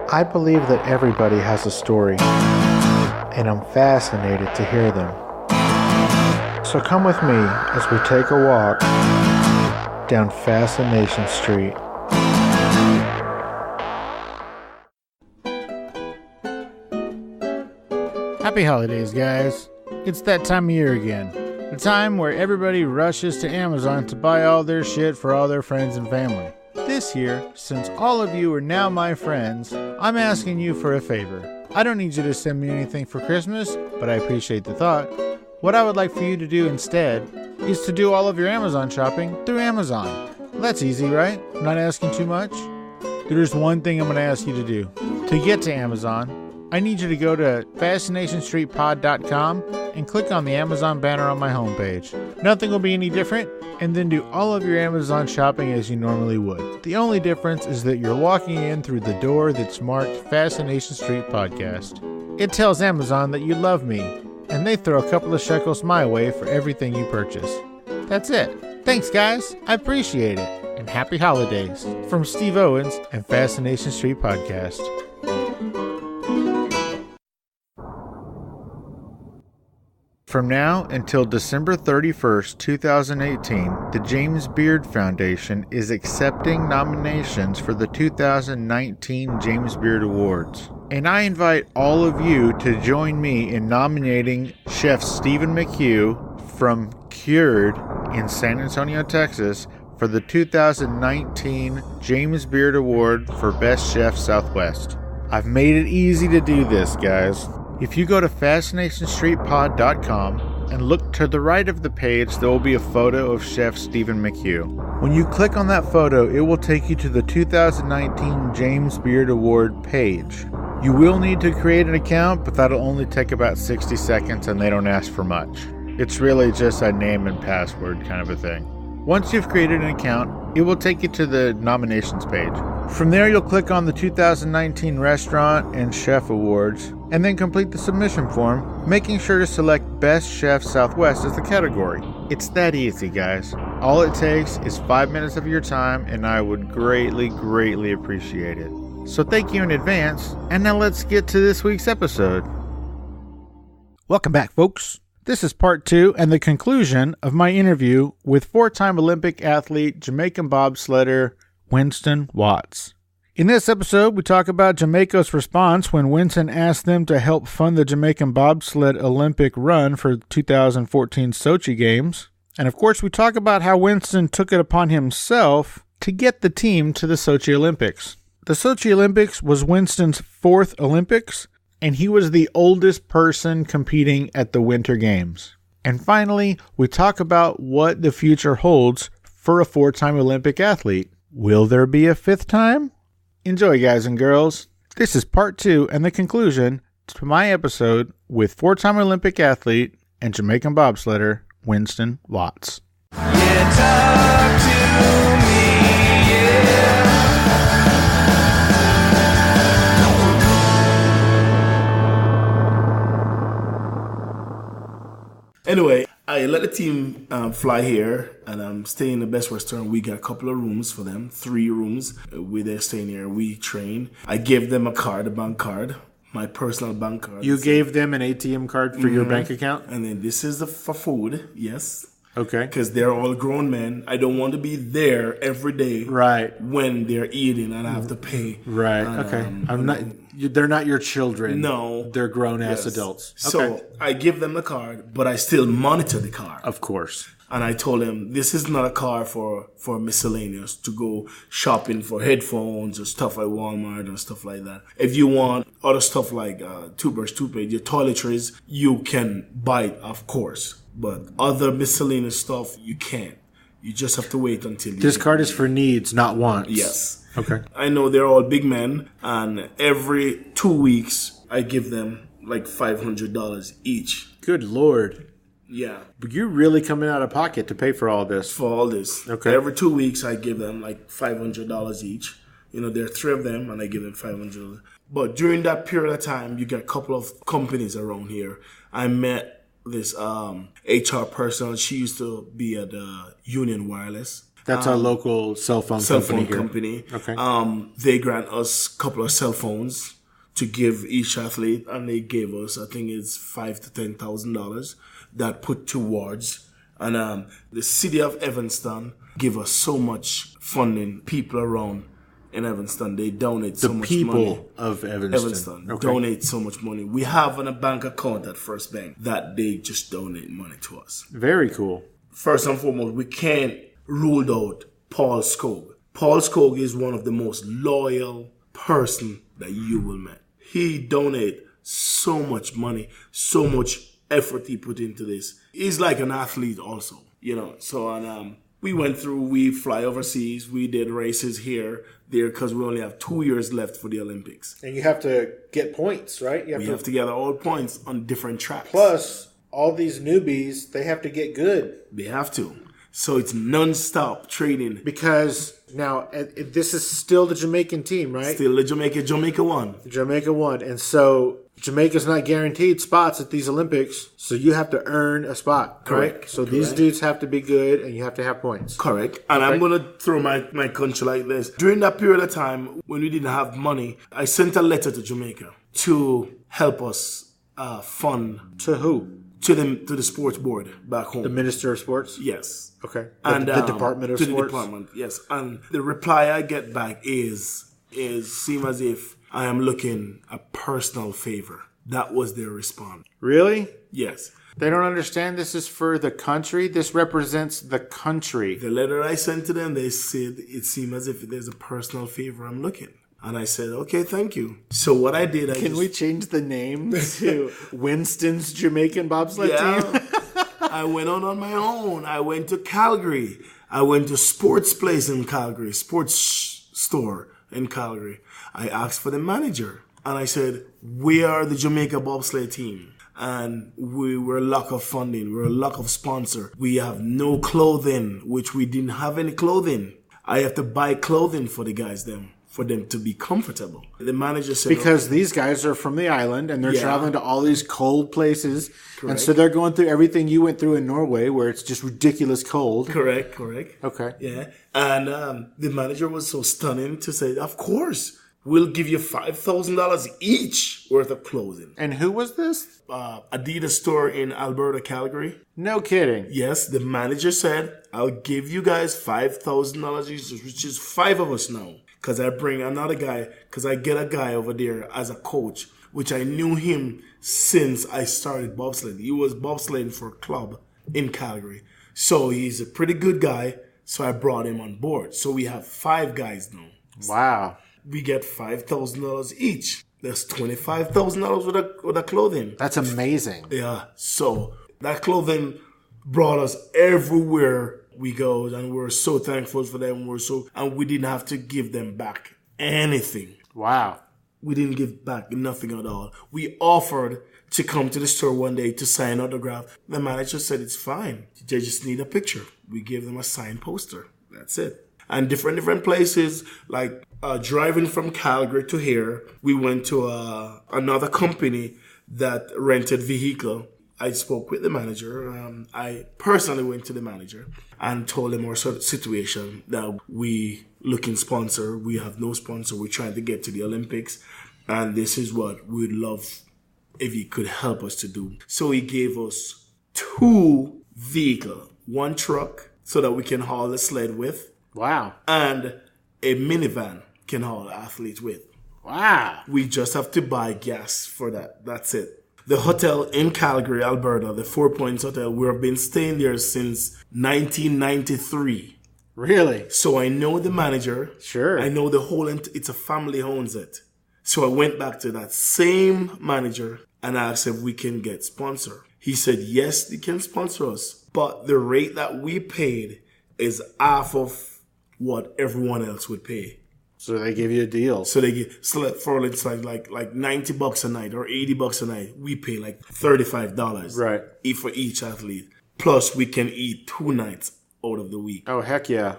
I believe that everybody has a story, and I'm fascinated to hear them. So come with me as we take a walk down Fascination Street. Happy holidays, guys. It's that time of year again. The time where everybody rushes to Amazon to buy all their shit for all their friends and family. This year, since all of you are now my friends, I'm asking you for a favor. I don't need you to send me anything for Christmas, but I appreciate the thought. What I would like for you to do instead is to do all of your Amazon shopping through Amazon. Well, that's easy, right? I'm not asking too much. There's one thing I'm going to ask you to do. To get to Amazon, I need you to go to fascinationstreetpod.com and click on the Amazon banner on my homepage. Nothing will be any different, and then do all of your Amazon shopping as you normally would. The only difference is that you're walking in through the door that's marked Fascination Street Podcast. It tells Amazon that you love me, and they throw a couple of shekels my way for everything you purchase. That's it. Thanks, guys. I appreciate it. And happy holidays from Steve Owens and Fascination Street Podcast. From now until December 31st, 2018, the James Beard Foundation is accepting nominations for the 2019 James Beard Awards. And I invite all of you to join me in nominating Chef Stephen McHugh from Cured in San Antonio, Texas, for the 2019 James Beard Award for Best Chef Southwest. I've made it easy to do this, guys. If you go to fascinationstreetpod.com and look to the right of the page, there will be a photo of Chef Stephen McHugh. When you click on that photo, it will take you to the 2019 James Beard Award page. You will need to create an account, but that'll only take about 60 seconds and they don't ask for much. It's really just a name and password kind of a thing. Once you've created an account, it will take you to the nominations page. From there, you'll click on the 2019 Restaurant and Chef Awards, and then complete the submission form, making sure to select Best Chef Southwest as the category. It's that easy, guys. All it takes is 5 minutes of your time, and I would greatly, greatly appreciate it. So thank you in advance, and now let's get to this week's episode. Welcome back, folks. This is part 2 and the conclusion of my interview with four-time Olympic athlete, Jamaican Bobsledder, Winston Watts. In this episode, we talk about Jamaica's response when Winston asked them to help fund the Jamaican bobsled Olympic run for 2014 Sochi Games. And of course, we talk about how Winston took it upon himself to get the team to the Sochi Olympics. The Sochi Olympics was Winston's 4th Olympics, and he was the oldest person competing at the Winter Games. And finally, we talk about what the future holds for a 4-time Olympic athlete. Will there be a 5th time? Enjoy, guys and girls. This is part 2 and the conclusion to my episode with 4-time Olympic athlete and Jamaican bobsledder, Winston Watts. Yeah, talk to me, yeah. Anyway, I let the team fly here, and I'm staying in the best restaurant. We got a couple of rooms for them, 3 rooms. They're staying here. We train. I gave them a card, a bank card, my personal bank card. You gave them an ATM card for your bank account? And then this is for food, yes. Okay. Because they're all grown men. I don't want to be there every day. Right. When they're eating and I have to pay. Right. Okay. They're not your children. No. They're grown-ass adults. So I give them the card, but I still monitor the card. Of course. And I told them, this is not a car for miscellaneous, to go shopping for headphones or stuff at Walmart or stuff like that. If you want other stuff like toothbrush, toothpaste, your toiletries, you can buy it, of course. But other miscellaneous stuff, you can't. You just have to wait until you... This card is for needs, not wants. Yes. Okay. I know they're all big men, and every 2 weeks, I give them like $500 each. Good Lord. Yeah. But you're really coming out of pocket to pay for all this. For all this. Okay. Every 2 weeks, I give them like $500 each. You know, there are 3 of them, and I give them $500. But during that period of time, you get a couple of companies around here. I met this HR person. She used to be at Union Wireless. That's our local cell phone company. Okay. They grant us a couple of cell phones to give each athlete, and they gave us, I think it's $5,000 to $10,000 that put towards. And the city of Evanston give us so much funding. People around in Evanston, they donate so much money. The people of Evanston donate so much money. We have on a bank account at First Bank that they just donate money to us. Very cool. First and foremost, we can't rule out Paul Skog. Paul Skog is one of the most loyal person that you will meet. He donate so much money, so much effort he put into this. He's like an athlete also, you know. So we went through, we fly overseas, we did races here, there, because we only have 2 years left for the Olympics. And you have to get points, right? We have to gather all points on different tracks. Plus, all these newbies, they have to get good. They have to. So it's non-stop training. Because now, this is still the Jamaican team, right? Still the Jamaica won. Jamaica won. And so Jamaica's not guaranteed spots at these Olympics, so you have to earn a spot, correct? Right? So these dudes have to be good, and you have to have points. Correct. And I'm going to throw my country like this. During that period of time, when we didn't have money, I sent a letter to Jamaica to help us fund. To who? To the sports board back home. The Minister of Sports? Yes. Okay. And the Department of Sports? The department, yes. And the reply I get back is seem as if I am looking a personal favor. That was their response. Really? Yes. They don't understand this is for the country? This represents the country. The letter I sent to them, they said it seemed as if there's a personal favor I'm looking. And I said, okay, thank you. So what I did, Can we change the name to Winston's Jamaican Bobsled team? I went on my own. I went to Calgary. I went to Sports Place in Calgary, Sports Store in Calgary. I asked for the manager. And I said, we are the Jamaica Bobsled team. And we were lack of funding. We're a lack of sponsor. We have no clothing, which we didn't have any clothing. I have to buy clothing for the guys then, for them to be comfortable. The manager said... Because these guys are from the island and they're traveling to all these cold places. Correct. And so they're going through everything you went through in Norway where it's just ridiculous cold. Correct. Okay. Yeah. And the manager was so stunning to say, of course, we'll give you $5,000 each worth of clothing. And who was this? Adidas store in Alberta, Calgary. No kidding. Yes, the manager said, I'll give you guys $5,000 each, which is 5 of us now. Because I bring another guy, because I get a guy over there as a coach, which I knew him since I started bobsledding. He was bobsledding for a club in Calgary. So he's a pretty good guy, so I brought him on board. So we have 5 guys now. Wow. We get $5,000 each. That's $25,000 with a clothing. That's amazing. Yeah. So that clothing brought us everywhere we go, and we're so thankful for them. And we didn't have to give them back anything. Wow. We didn't give back nothing at all. We offered to come to the store one day to sign autograph. The manager said it's fine. They just need a picture. We gave them a signed poster. That's it. And different places, like driving from Calgary to here, we went to another company that rented vehicle. I spoke with the manager. I personally went to the manager and told him our situation, that we looking sponsor. We have no sponsor. We're trying to get to the Olympics. And this is what we'd love if he could help us to do. So he gave us 2 vehicles, 1 truck so that we can haul the sled with. Wow. And a minivan can haul athletes with. Wow. We just have to buy gas for that. That's it. The hotel in Calgary, Alberta, the 4 Points Hotel, we have been staying there since 1993. Really? So I know the manager. Sure. I know the whole, it's a family owns it. So I went back to that same manager and asked if we can get sponsor. He said, yes, they can sponsor us. But the rate that we paid is half of what everyone else would pay. So they give you a deal. So they give, so for it's like $90 a night or $80 a night. We pay like $35. Right. For each athlete. Plus we can eat 2 nights out of the week. Oh, heck yeah.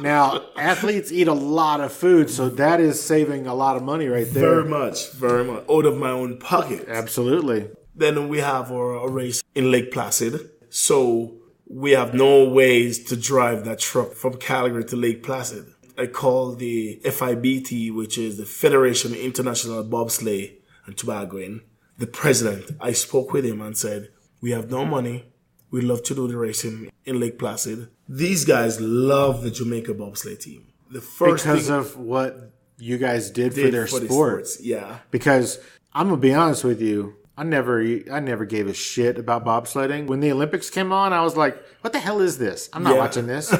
Now, athletes eat a lot of food, so that is saving a lot of money right there. Very much. Out of my own pocket. Absolutely. Then we have our race in Lake Placid. So we have no ways to drive that truck from Calgary to Lake Placid. I called the FIBT, which is the Federation International Bobsleigh and Toboggan, the president. I spoke with him and said, we have no money. We'd love to do the racing in Lake Placid. These guys love the Jamaica bobsleigh team. Because of what you guys did for their sport. Yeah. Because I'm going to be honest with you. I never gave a shit about bobsledding. When the Olympics came on, I was like, what the hell is this? I'm not watching this.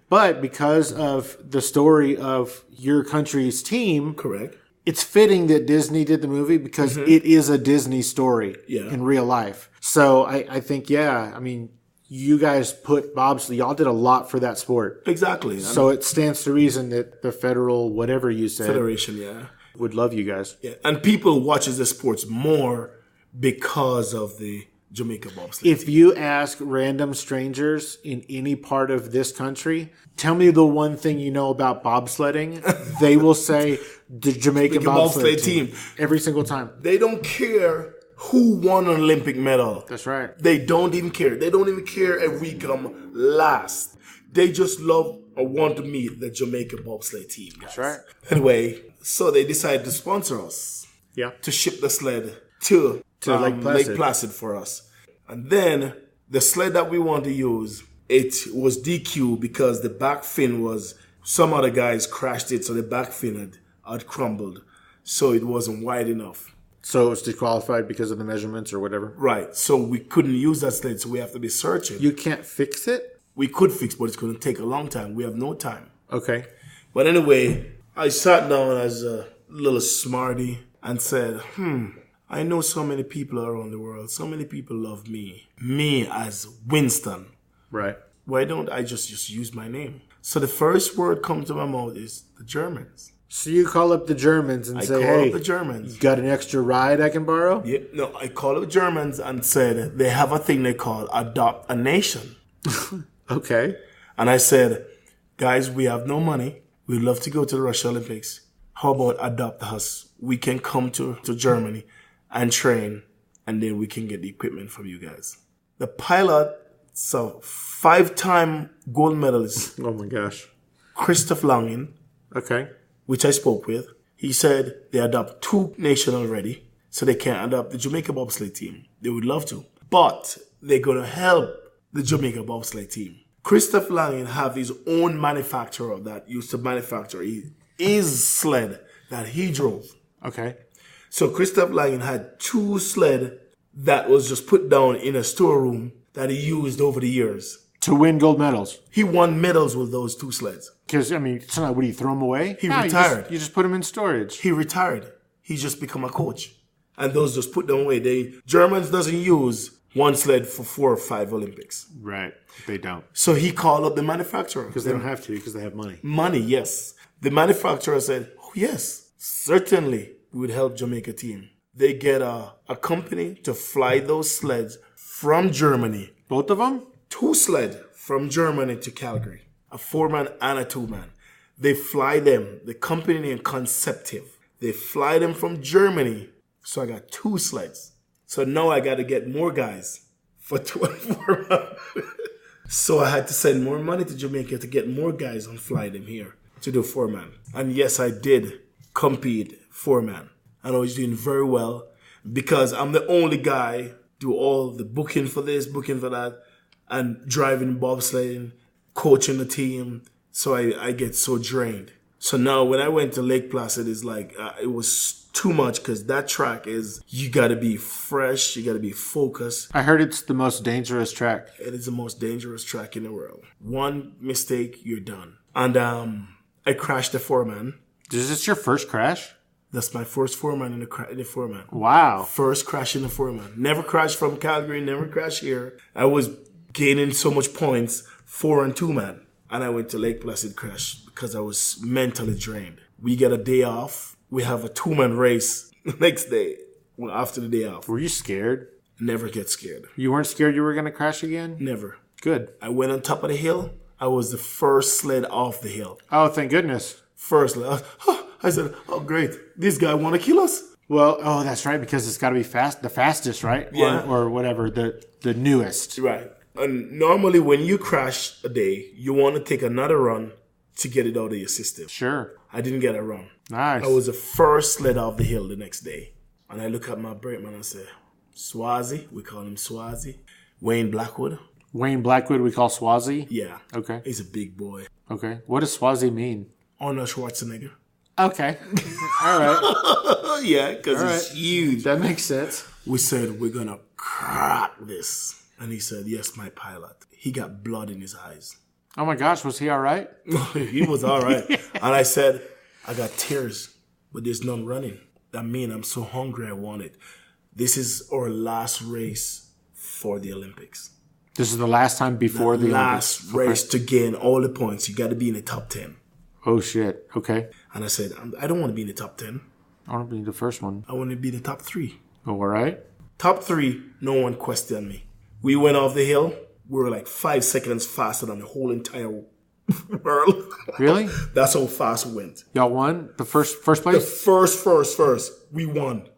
But because of the story of your country's team, correct, it's fitting that Disney did the movie because it is a Disney story in real life. So I think, you guys put bobsleigh, y'all did a lot for that sport. Exactly. So it stands to reason that the federal, whatever you said, Federation, would love you guys. Yeah. And people watches the sports more because of the Jamaica bobsleigh. If you ask random strangers in any part of this country, tell me the one thing you know about bobsledding, they will say the Jamaican bobsleigh team. Every single time. They don't care who won an Olympic medal. That's right. They don't even care. They don't even care if we come last. They just love or want to meet the Jamaica bobsleigh team. That's right. Anyway, so they decided to sponsor us. Yeah. To ship the sled to Lake Placid for us. And then the sled that we want to use, it was DQ because the back fin was, some other guys crashed it, so the back fin had crumbled. So it wasn't wide enough. So it was disqualified because of the measurements or whatever? Right. So we couldn't use that sled, so we have to be searching. You can't fix it? We could fix, but it's going to take a long time. We have no time. Okay. But anyway, I sat down as a little smarty and said, I know so many people around the world. So many people love me. Me as Winston. Right. Why don't I just use my name? So the first word comes to my mouth is the Germans. So you call up the Germans and say, hey, the Germans. You got an extra ride I can borrow? Yeah, no, I call up Germans and said they have a thing they call Adopt a Nation. Okay. And I said, guys, we have no money. We'd love to go to the Russia Olympics. How about adopt us? We can come to Germany and train, and then we can get the equipment from you guys. The pilot, so 5-time gold medalist. Oh my gosh. Christoph Langen. Okay. Which I spoke with. He said they adopt 2 nations already, so they can't adopt the Jamaica bobsleigh team. They would love to. But they're going to help the Jamaica bobsleigh team. Christoph Langen have his own manufacturer that used to manufacture his sled that he drove. Okay. So Christoph Langen had 2 sled that was just put down in a storeroom that he used over the years. To win gold medals. He won medals with those 2 sleds. Because, it's not, what do you throw them away? He retired. You just put them in storage. He retired. He just become a coach. And those just put them away. Germans doesn't use 1 sled for 4 or 5 Olympics. Right. They don't. So he called up the manufacturer. Because they don't have to, because they have money. Money, yes. The manufacturer said, oh, yes, certainly we would help Jamaica team. They get a company to fly those sleds from Germany. Both of them? 2 sled from Germany to Calgary. A 4-man and a 2-man. They fly them. The company named Conceptive. They fly them from Germany. So I got 2 sleds. So now I got to get more guys for 2 and 4-man. So I had to send more money to Jamaica to get more guys and fly them here to do 4-man. And yes, I did compete 4-man. And I was doing very well because I'm the only guy do all the booking for this, booking for that, and driving bobsledding, coaching the team. So I get so drained. So now when I went to Lake Placid, it's like it was too much because that track is, you got to be fresh, you got to be focused. I heard it's the most dangerous track. It is the most dangerous track in the world. One mistake, you're done. And I crashed the 4-man. Is this your first crash? That's my first 4-man in the 4-man. Wow. First crash in the 4-man. Never crashed from Calgary, never crashed here. I was gaining so much points, 4 and 2-man. And I went to Lake Placid crash because I was mentally drained. We get a day off. We have a 2-man race the next day, after the day off. Were you scared? Never get scared. You weren't scared you were going to crash again? Never. Good. I went on top of the hill. I was the first sled off the hill. Oh, thank goodness. First sled. I said, oh, great. This guy want to kill us? Well, that's right, because it's got to be the fastest, right? Yeah. Or whatever, the newest. Right. And normally when you crash a day, you want to take another run to get it out of your system. Sure. I didn't get a run. Nice. I was the first sled off the hill the next day. And I look at my brakeman and I say, Swazi, we call him Swazi. Wayne Blackwood. Wayne Blackwood we call Swazi? Yeah. Okay. He's a big boy. Okay. What does Swazi mean? Arnold Schwarzenegger. Okay. All right. Yeah, because it's huge. That makes sense. We said, we're going to crack this. And he said, yes, my pilot. He got blood in his eyes. Oh my gosh, was he all right? He was all right. And I said, I got tears, but there's none running. That means I'm so hungry I want it. This is our last race for the Olympics. This is the last time before the last Olympics. race to gain all the points. You got to be in the top 10. Oh, shit. Okay. And I said, I don't want to be in the top 10. I want to be the first one. I want to be in the top 3. Oh, all right. Top 3, no one questioned me. We went off the hill. We were like 5 seconds faster than the whole entire world. Really? That's how fast we went. Y'all won the first The place? first. We won.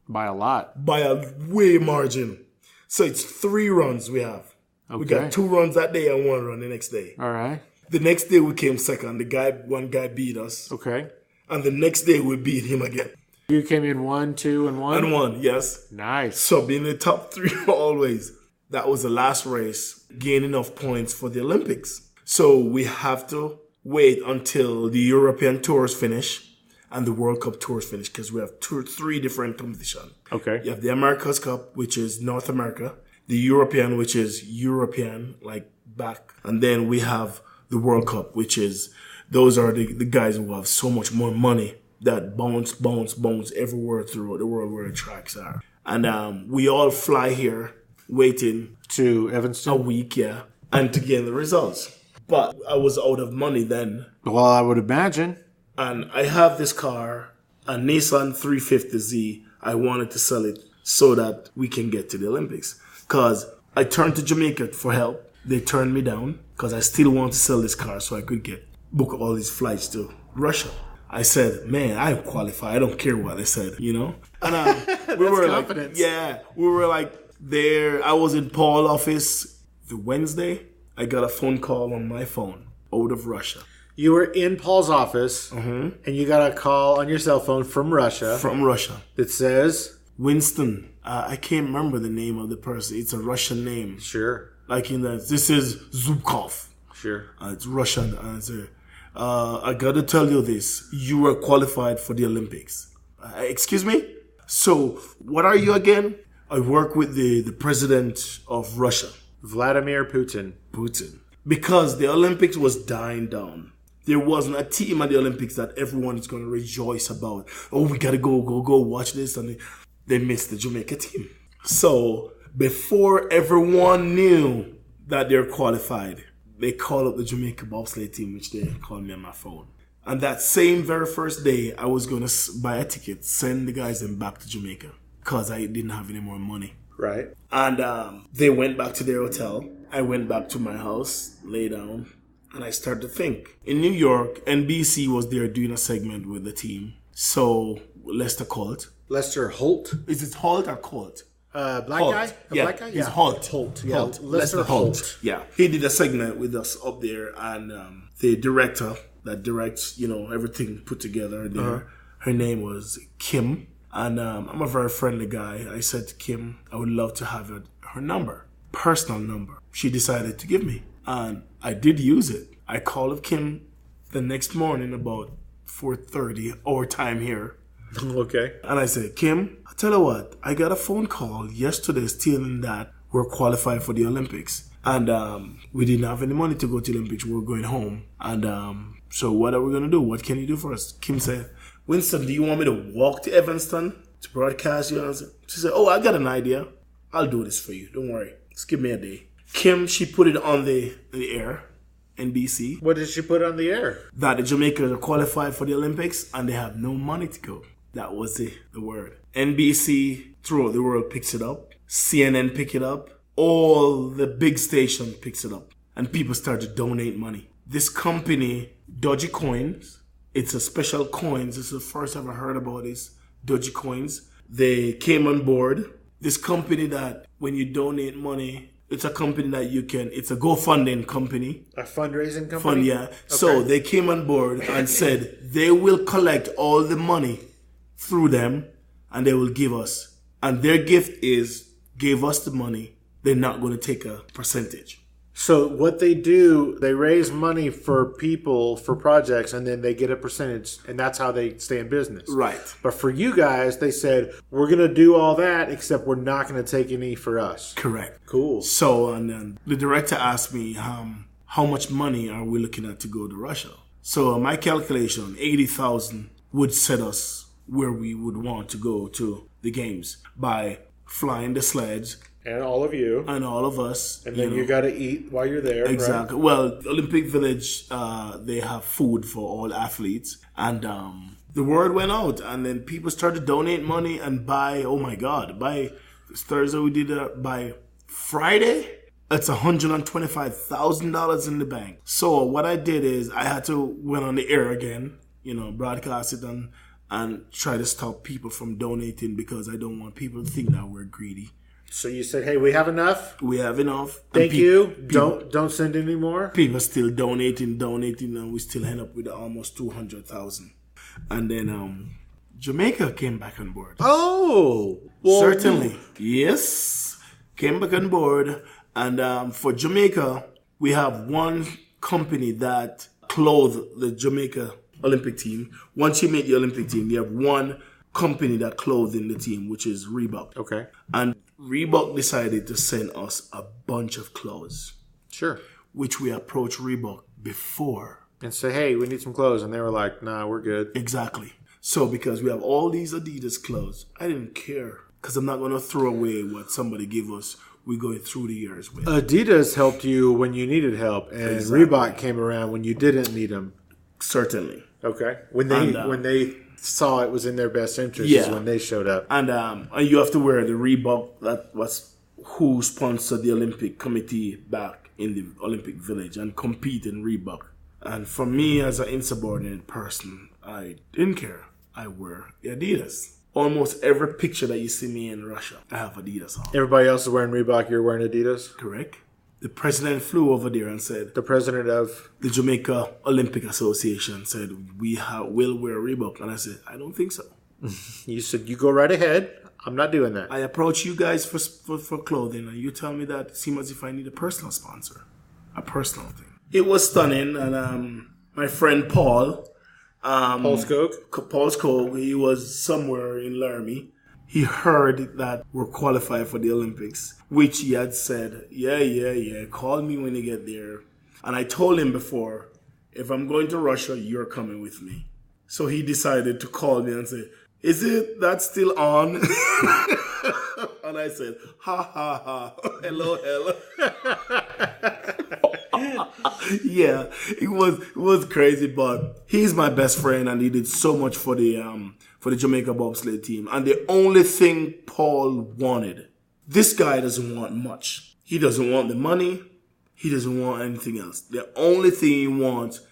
By a lot. By a way margin. So it's 3 runs we have. Okay. We got 2 runs that day and 1 run the next day. All right. The next day we came second. One guy beat us. Okay. And the next day we beat him again. You came in 1, 2, and 1? And 1, yes. Nice. So being in the top 3 always. That was the last race, gain enough points for the Olympics. So we have to wait until the European tours finish and the World Cup tours finish because we have 3 different competitions. Okay. You have the America's Cup, which is North America, the European, which is European, like back, and then we have the World Cup, which is, those are the guys who have so much more money that bounce everywhere throughout the world where the tracks are. And we all fly here waiting To Evanston? a week, yeah, and to gain the results. But I was out of money then. Well, I would imagine. And I have this car, a Nissan 350Z. I wanted to sell it so that we can get to the Olympics. Because I turned to Jamaica for help. They turned me down because I still want to sell this car so I could book all these flights to Russia. I said, man, I'm qualified. I don't care what they said, you know? And we were confidence. we were like there. I was in Paul's office the Wednesday. I got a phone call on my phone out of Russia. You were in Paul's office, and you got a call on your cell phone from Russia. From Russia. That says? Winston. I can't remember the name of the person. It's a Russian name. Sure. Like this is Zubkov. Sure. It's Russian. I got to tell you this. You are qualified for the Olympics. Excuse me? So, what are you again? I work with the president of Russia. Vladimir Putin. Because the Olympics was dying down. There wasn't a team at the Olympics that everyone is going to rejoice about. Oh, we got to go watch this. And they missed the Jamaica team. So, before everyone knew that they're qualified, they called up the Jamaica bobsled team, which they called me on my phone. And that same very first day, I was going to buy a ticket, send the guys then back to Jamaica because I didn't have any more money. Right. And they went back to their hotel. I went back to my house, lay down, and I started to think. In New York, NBC was there doing a segment with the team. So Lester Colt. Lester Holt? Is it Holt or Colt? Black Holt. guy? Black guy? He's Holt. Yeah. Holt. Lester Holt. Yeah. He did a segment with us up there, and the director that directs, everything put together there, her name was Kim. And I'm a very friendly guy. I said to Kim, I would love to have her number, personal number. She decided to give me, and I did use it. I called up Kim the next morning about 4:30 our time here. Okay. And I said, Kim, I tell you what, I got a phone call yesterday stating that we're qualified for the Olympics. And we didn't have any money to go to the Olympics. We were going home. And so what are we going to do? What can you do for us? Kim said, Winston, do you want me to walk to Evanston to broadcast you? She said, I got an idea. I'll do this for you. Don't worry. Just give me a day. Kim, she put it on the air, NBC. What did she put on the air? That the Jamaicans are qualified for the Olympics and they have no money to go. That was the word. NBC throughout the world picks it up. CNN pick it up. All the big stations picks it up. And people start to donate money. This company, Dodgy Coins, it's a special coins. This is the first I've ever heard about this. Dodgy Coins. They came on board. This company that when you donate money, It's a company that it's a GoFunding company. A fundraising company? Fund, yeah. Okay. So they came on board and said they will collect all the money through them and they will give us. And their gift is give us the money. They're not going to take a percentage. So what they do, they raise money for people, for projects, and then they get a percentage, and that's how they stay in business. Right. But for you guys, they said, we're going to do all that, except we're not going to take any for us. Correct. Cool. So, and then the director asked me, how much money are we looking at to go to Russia? So my calculation, 80,000 would set us where we would want to go to the games by flying the sleds. And all of you. And all of us. And then you got to eat while you're there. Exactly. Right? Well, Olympic Village, they have food for all athletes. And the word went out. And then people started to donate money and by Thursday we did it. By Friday, it's $125,000 in the bank. So what I did is I had to went on the air again, broadcast it and try to stop people from donating because I don't want people to think that we're greedy. So you said, hey, we have enough? We have enough. Thank you. Don't send any more? People still donating, and we still end up with almost 200,000. And then Jamaica came back on board. Oh! Well, certainly. Yes. Came back on board. And for Jamaica, we have one company that clothed the Jamaica Olympic team. Once you make the Olympic team, you have one company that clothed in the team, which is Reebok. Okay. And Reebok decided to send us a bunch of clothes. Sure. Which we approached Reebok before. And say, hey, we need some clothes. And they were like, nah, we're good. Exactly. So because we have all these Adidas clothes, I didn't care. Because I'm not going to throw away what somebody gave us. We go through the years with. Adidas helped you when you needed help. And exactly. Reebok came around when you didn't need them. Certainly. Okay. When they saw it was in their best interest is when they showed up. And you have to wear the Reebok that was who sponsored the Olympic Committee back in the Olympic Village and compete in Reebok. And for me as an insubordinate person, I didn't care. I wear Adidas. Almost every picture that you see me in Russia, I have Adidas on. Everybody else is wearing Reebok, you're wearing Adidas? Correct. The president flew over there and said... The president of? The Jamaica Olympic Association said, we'll wear Reebok. And I said, I don't think so. You said, you go right ahead. I'm not doing that. I approach you guys for clothing, and you tell me that it seems as if I need a personal sponsor. A personal thing. It was stunning, and my friend Paul... Paul Skog, he was somewhere in Laramie. He heard that we're qualified for the Olympics, which he had said, yeah, call me when you get there. And I told him before, if I'm going to Russia, you're coming with me. So he decided to call me and say, is it that still on? And I said, ha, hello. Yeah, it was crazy, but he's my best friend and he did so much for the Jamaica bobsled team. And the only thing Paul wanted, this guy doesn't want much. He doesn't want the money. He doesn't want anything else. The only thing he wants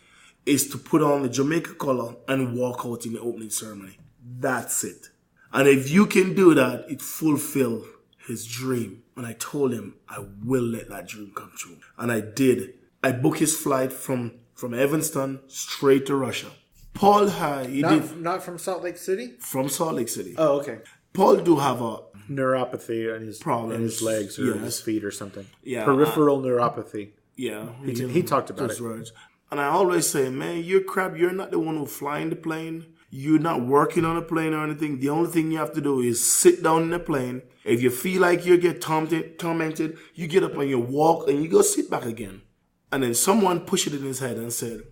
is to put on the Jamaica color and walk out in the opening ceremony. That's it. And if you can do that, it fulfills his dream. And I told him I will let that dream come true. And I did. I booked his flight from Evanston straight to Russia. Paul, not from Salt Lake City? From Salt Lake City. Oh, okay. Paul do have a neuropathy in his problems in his legs or his feet or something. Yeah, peripheral neuropathy. Yeah, he talked about it. Words. And I always say, man, you're crap. You're not the one who's flying the plane. You're not working on a plane or anything. The only thing you have to do is sit down in the plane. If you feel like you get tormented, you get up and you walk and you go sit back again. And then someone pushed it in his head and said,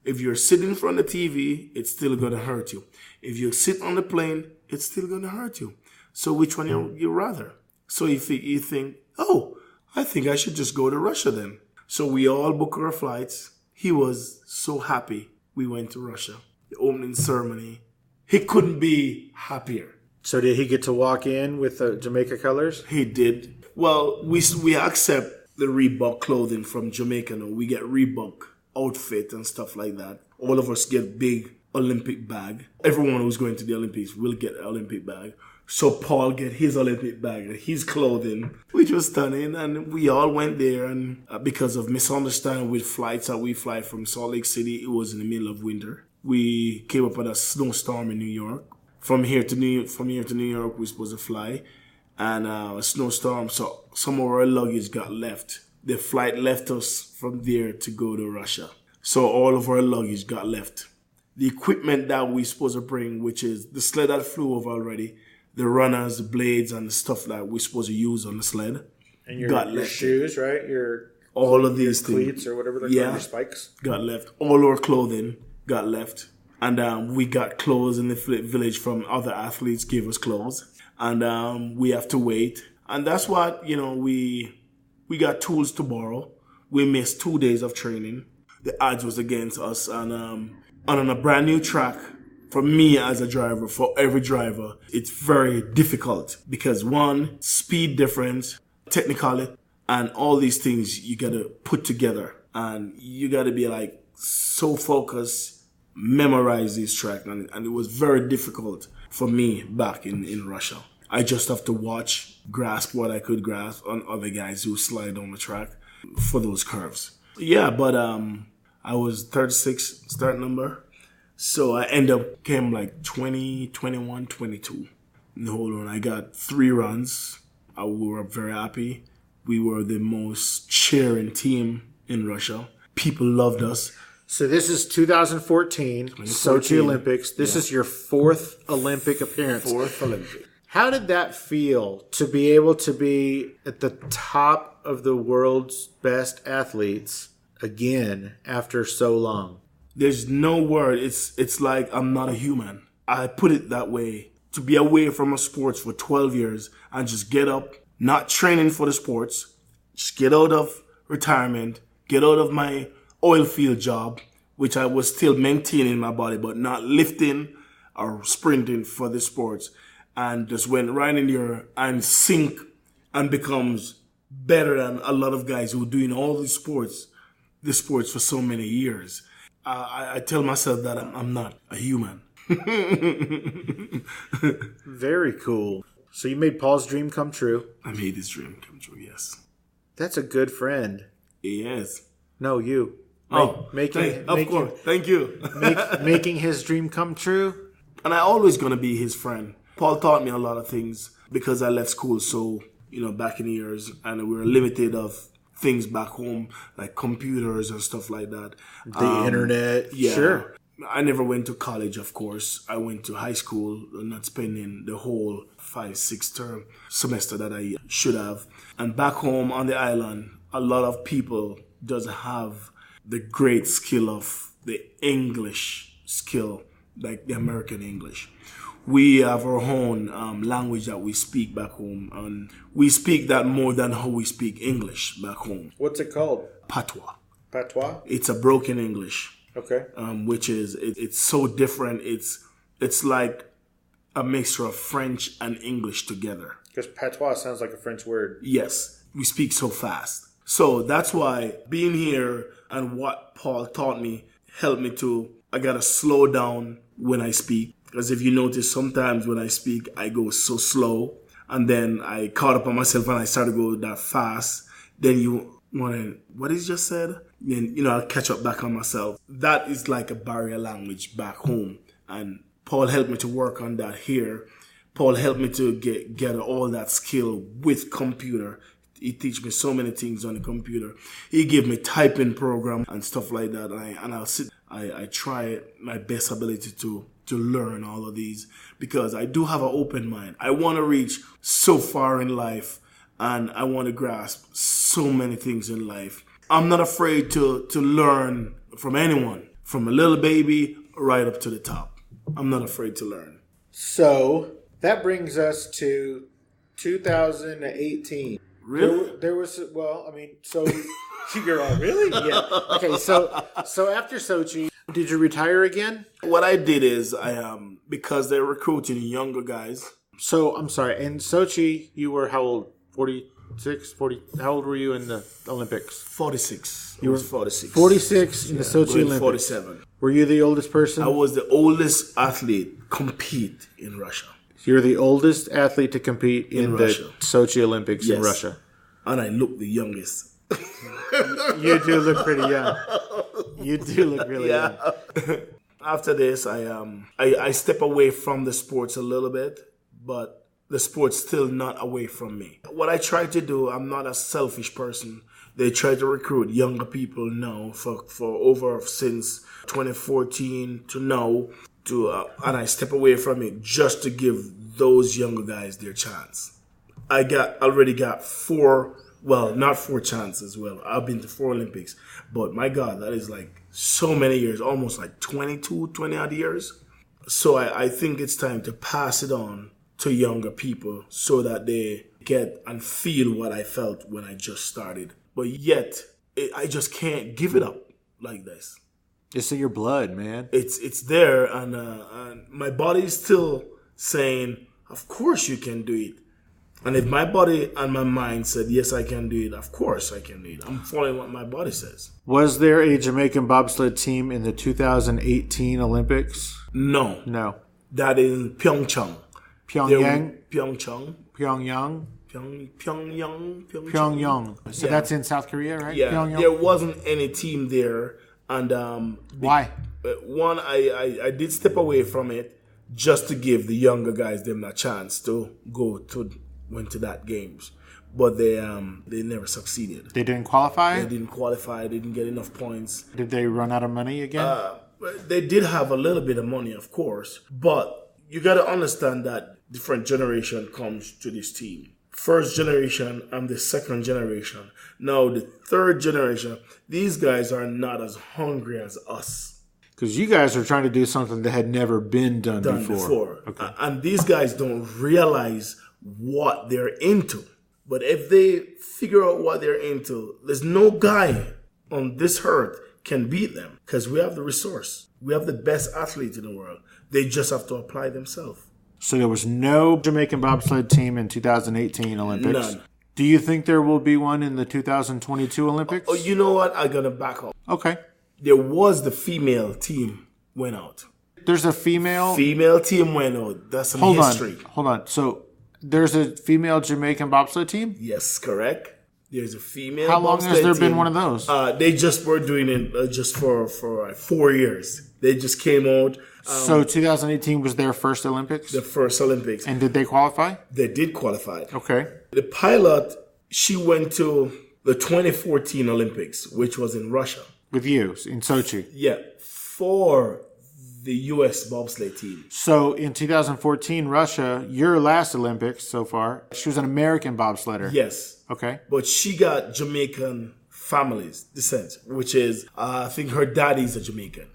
if you're sitting in front of the TV, it's still going to hurt you. If you sit on the plane, it's still going to hurt you. So which one you rather? So you think, oh, I think I should just go to Russia then. So we all booked our flights. He was so happy we went to Russia. The opening ceremony. He couldn't be happier. So did he get to walk in with the Jamaica colors? He did. Well, we accept the Reebok clothing from Jamaica now. We get Reebok outfit and stuff like that. All of us get big Olympic bag. Everyone who's going to the Olympics will get an Olympic bag. So Paul get his Olympic bag and his clothing, which was stunning. And we all went there. And because of misunderstanding with flights that we fly from Salt Lake City, it was in the middle of winter. We came up with a snowstorm in New York. From here to New York, we were supposed to fly. And a snowstorm, so some of our luggage got left. The flight left us from there to go to Russia. So all of our luggage got left. The equipment that we supposed to bring, which is the sled that flew over already, the runners, the blades, and the stuff that we're supposed to use on the sled, and your shoes, right? All of these cleats things, or whatever they're called, your spikes, got left. All our clothing got left, and we got clothes in the village from other athletes gave us clothes, and we have to wait. And that's what we got tools to borrow. We missed 2 days of training. The odds was against us, and on a brand new track. For me as a driver, for every driver, it's very difficult because one, speed difference, technically, and all these things you gotta put together. And you gotta be like so focused, memorize this track. And it was very difficult for me back in Russia. I just have to grasp what I could grasp on other guys who slide on the track for those curves. Yeah, but I was 36 start number. So I came like 20, 21, 22 in the whole run. I got 3 runs. We were very happy. We were the most cheering team in Russia. People loved us. So this is 2014, Sochi Olympics. This is your 4th Olympic appearance. 4th Olympic. How did that feel to be able to be at the top of the world's best athletes again after so long? There's no word. It's like I'm not a human. I put it that way. To be away from a sports for 12 years and just get up, not training for the sports, just get out of retirement, get out of my oil field job, which I was still maintaining my body, but not lifting or sprinting for the sports, and just went right in there and sink and becomes better than a lot of guys who are doing all the sports for so many years. I tell myself that I'm not a human. Very cool. So you made Paul's dream come true. I made his dream come true, yes. That's a good friend. He is. No, you. Of course. Thank you. Making his dream come true. And I always going to be his friend. Paul taught me a lot of things because I left school so, back in the years, and we were limited of things back home, like computers and stuff like that. The internet. Yeah. Sure. I never went to college, of course. I went to high school, not spending the whole 5-6 term semester that I should have. And back home on the island, a lot of people doesn't have the great skill of the English skill, like the American English. We have our own language that we speak back home, and we speak that more than how we speak English back home. What's it called? Patois. Patois? It's a broken English. Okay. Which is, it's so different. It's like a mixture of French and English together. Because patois sounds like a French word. Yes. We speak so fast. So that's why being here and what Paul taught me helped me I got to slow down when I speak. Because if you notice, sometimes when I speak, I go so slow. And then I caught up on myself and I started to go that fast. Then you want to, what is just said? Then, I'll catch up back on myself. That is like a barrier language back home. And Paul helped me to work on that here. Paul helped me to get all that skill with computer. He teach me so many things on the computer. He gave me typing program and stuff like that. I try my best ability to learn all of these because I do have an open mind. I want to reach so far in life and I want to grasp so many things in life. I'm not afraid to learn from anyone, from a little baby right up to the top. I'm not afraid to learn. So that brings us to 2018. Really? There was, so you're all really? Yeah. Okay, so after Sochi, did you retire again? What I did is because they're recruiting younger guys. So, I'm sorry, in Sochi, you were how old? 46, 40? How old were you in the Olympics? 46. You were 46. 46 in the Sochi Olympics. 47. Were you the oldest person? I was the oldest athlete compete in Russia. You're the oldest athlete to compete in the Russia. Sochi Olympics in Yes. Russia. And I look the youngest. You do look pretty young. You do look really young. After this, I step away from the sports a little bit, but the sport's still not away from me. What I try to do, I'm not a selfish person. They try to recruit younger people now for over since 2014 to now, and I step away from it just to give those younger guys their chance. I already got not 4 chances. Well, I've been to 4 Olympics, but my God, that is like so many years, almost like 20 odd years. So I think it's time to pass it on to younger people so that they get and feel what I felt when I just started. But yet, I just can't give it up like this. It's in your blood, man. It's there, and my body is still saying, of course you can do it. And if my body and my mind said, yes, I can do it, of course I can do it. I'm following what my body says. Was there a Jamaican bobsled team in the 2018 Olympics? No. No. That is Pyeongchang. Pyongyang? Pyongyang. Pyongyang? Pyongyang. Pyongyang. So Yeah. that's in South Korea, right? Yeah, Pyongyang? there wasn't any team there. And Why? One, I did step away from it just to give the younger guys them a chance to went to that games, but they never succeeded. They didn't qualify? They didn't qualify. They didn't get enough points. Did they run out of money again? They did have a little bit of money, of course, but you got to understand that different generation comes to this team. First generation and the second generation. Now the third generation, these guys are not as hungry as us. Because you guys are trying to do something that had never been done before. Okay. And these guys don't realize what they're into. But if they figure out what they're into, there's no guy on this earth can beat them because we have the resource. We have the best athletes in the world. They just have to apply themselves. So there was no Jamaican bobsled team in 2018 Olympics? None. Do you think there will be one in the 2022 Olympics? Oh, you know what? I'm going to back up. Okay. There was the female team went out. There's a female? Female team went out. That's some history. Hold on. So there's a female Jamaican bobsled team? Yes, correct. There's a female. How long has there been one of those? They just were doing it just for 4 years. They just came out. So 2018 was their first Olympics? The first Olympics. And did they qualify? They did qualify. Okay. The pilot, she went to the 2014 Olympics, which was in Russia. With you, in Sochi? Yeah, for the U.S. bobsleigh team. So in 2014, Russia, your last Olympics so far, she was an American bobsledder. Yes. Okay. But she got Jamaican family's descent, which is, I think her daddy's a Jamaican.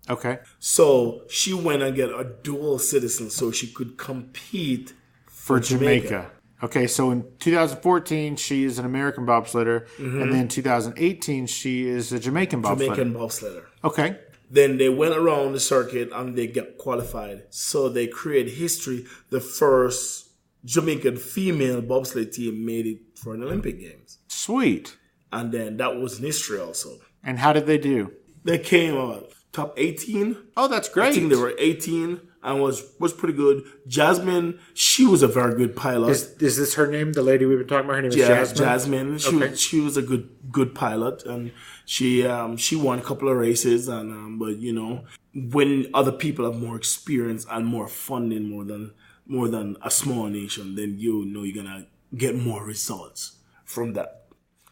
Okay. So she went and get a dual citizen so she could compete for Jamaica. Okay, so in 2014, she is an American bobsledder. Mm-hmm. And then 2018, she is a Jamaican bobsledder. Jamaican bobsledder. Okay. Then they went around the circuit and they got qualified. So they created history. The first Jamaican female bobsled team made it for an Olympic Games. Sweet. And then that was in history also. And how did they do? They came out top 18. Oh, that's great. I think they were 18 and was pretty good. Jasmine, she was a very good pilot. Is this her name? The lady we've been talking about? Her name is Jasmine? Jasmine. She was a good pilot, and she won a couple of races. And but you know, when other people have more experience and more funding, more than a small nation, then you know you're gonna get more results from that.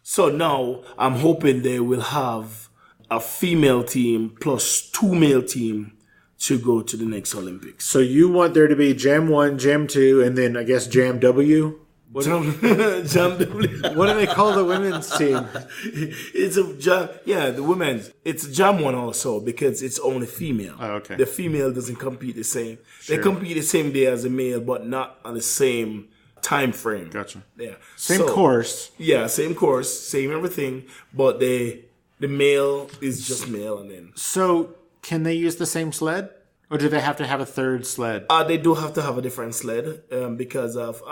So now I'm hoping they will have a female team plus 2 male team to go to the next Olympics. So you want there to be Jam 1, Jam 2, and then I guess Jam W? Jam W. What do they call the women's team? It's a jam. Yeah, the women's. It's a Jam 1 also because it's only female. Oh, okay. The female doesn't compete the same. Sure. They compete the same day as a male, but not on the same time frame. Gotcha. Yeah. Same course. Yeah, same course, same everything, but the male is just male, and then. So can they use the same sled? Or do they have to have a third sled? They do have to have a different sled because of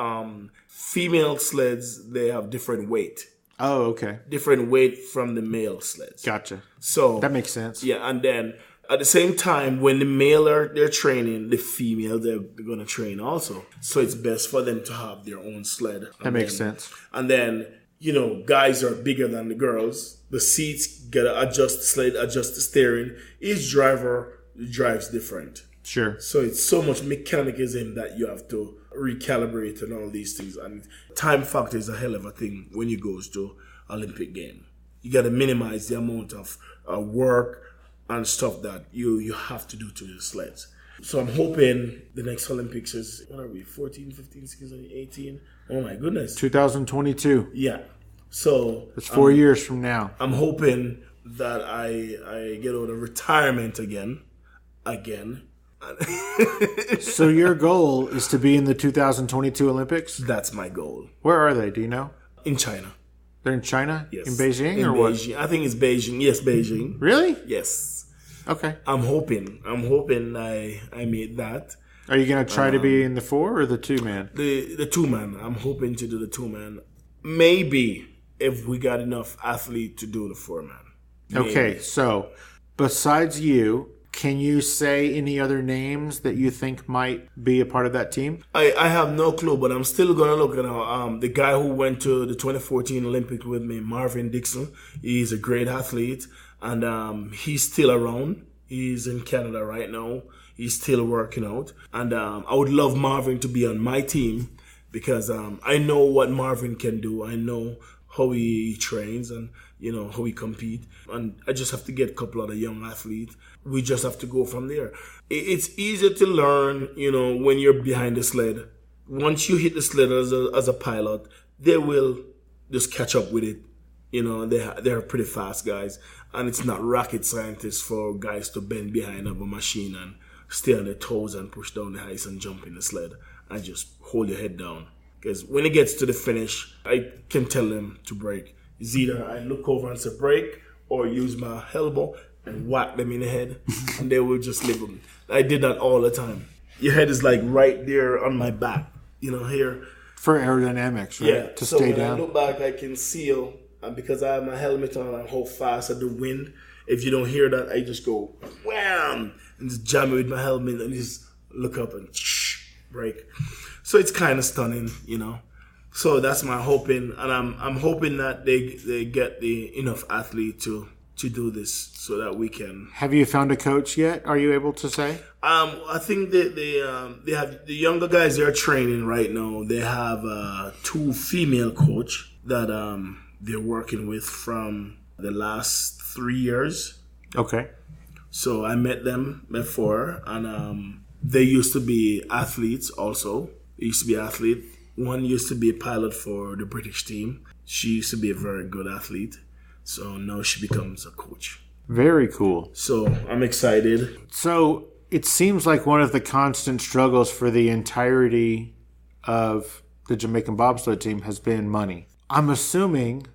female sleds, they have different weight. Oh, okay. Different weight from the male sleds. Gotcha. So that makes sense. Yeah, and then At the same time, when the male they're training, the female they're going to train also. So it's best for them to have their own sled. That makes sense. And then, guys are bigger than the girls. The seats gotta adjust the sled, adjust the steering. Each driver drives different. Sure. So it's so much mechanicism that you have to recalibrate and all these things. And time factor is a hell of a thing when you goes to Olympic game. You got to minimize the amount of work and stuff that you have to do to your sleds. So I'm hoping the next Olympics is, what are we, 14, 15, 16, 18? Oh my goodness. 2022. Yeah. So it's 4 years from now. I'm hoping that I get out of retirement again. So your goal is to be in the 2022 Olympics? That's my goal. Where are they? Do you know? In China. They're in China? Yes. In Beijing or Beijing. what? I think it's Beijing. Yes, Beijing. Really? Yes. Okay. I'm hoping I made that. Are you going to try to be in the 4 or the 2-man? The 2-man. I'm hoping to do the 2-man. Maybe if we got enough athlete to do the 4-man. Okay, so besides you, can you say any other names that you think might be a part of that team? I have no clue, but I'm still going to look at the guy who went to the 2014 Olympics with me, Marvin Dixon. He's a great athlete, and he's still around. He's in Canada right now. He's still working out. And I would love Marvin to be on my team because I know what Marvin can do. I know how he trains and, how he compete. And I just have to get a couple of the young athletes. We just have to go from there. It's easier to learn, when you're behind the sled. Once you hit the sled as a pilot, they will just catch up with it. They're pretty fast guys. And it's not rocket scientists for guys to bend behind of a machine and stay on their toes and push down the ice and jump in the sled and just hold your head down. Because when it gets to the finish, I can tell them to brake. It's either I look over and say brake or use my elbow and whack them in the head and they will just leave them. I did that all the time. Your head is like right there on my back, here. For aerodynamics, right? Yeah. To so stay when down. I look back, I can seal. And because I have my helmet on and how fast at the wind, if you don't hear that, I just go wham and just jam it with my helmet and just look up and brake. So it's kind of stunning, So that's my hoping, and I'm hoping that they get the enough athlete to do this so that we can. Have you found a coach yet? Are you able to say? I think they have the younger guys they're training right now. They have 2 female coach that they're working with from the last 3 years. Okay. So I met them before, and they used to be athletes also. They used to be athlete. One used to be a pilot for the British team. She used to be a very good athlete. So now she becomes a coach. Very cool. So I'm excited. So it seems like one of the constant struggles for the entirety of the Jamaican bobsled team has been money. I'm assuming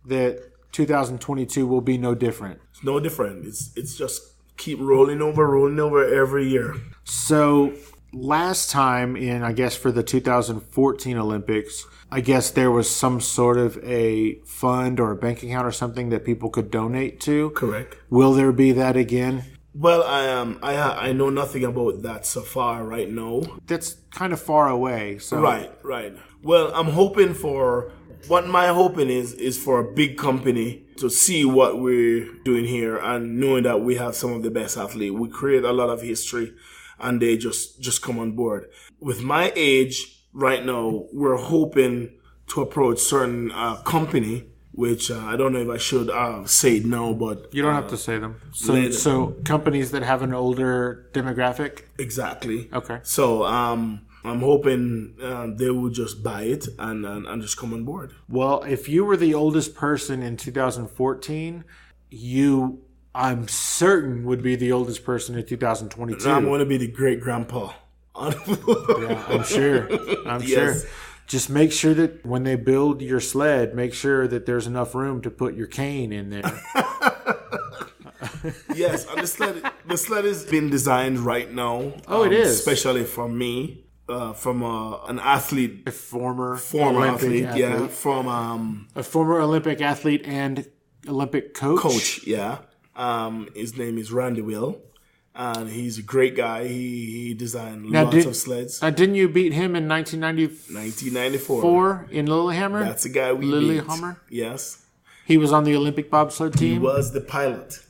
that 2022 will be no different. It's no different. It's just keep rolling over every year. So last time I guess for the 2014 Olympics, I guess there was some sort of a fund or a bank account or something that people could donate to. Correct. Will there be that again? Well, I know nothing about that so far right now. That's kind of far away. So Right. Well, I'm hoping for what my hoping is for a big company to see what we're doing here and knowing that we have some of the best athletes. We create a lot of history and they just come on board. With my age right now, we're hoping to approach certain company, which I don't know if I should say it now, but... You don't have to say them. So companies that have an older demographic? Exactly. Okay. So I'm hoping they will just buy it and just come on board. Well, if you were the oldest person in 2014, you, I'm certain, would be the oldest person in 2022. I'm going to be the great grandpa. Yeah, I'm sure. Yes. Sure. Just make sure that when they build your sled, make sure that there's enough room to put your cane in there. Yes, and the sled is being designed right now. Oh, it is. Especially for me, from an athlete. A former Olympic athlete. Yeah, from... a former Olympic athlete and Olympic coach? Coach, yeah. His name is Randy Will. And he's a great guy. He designed lots of sleds. Didn't you beat him in 1994 in Lillehammer? That's the guy we beat. Lillehammer? Yes. He was on the Olympic bobsled team? He was the pilot.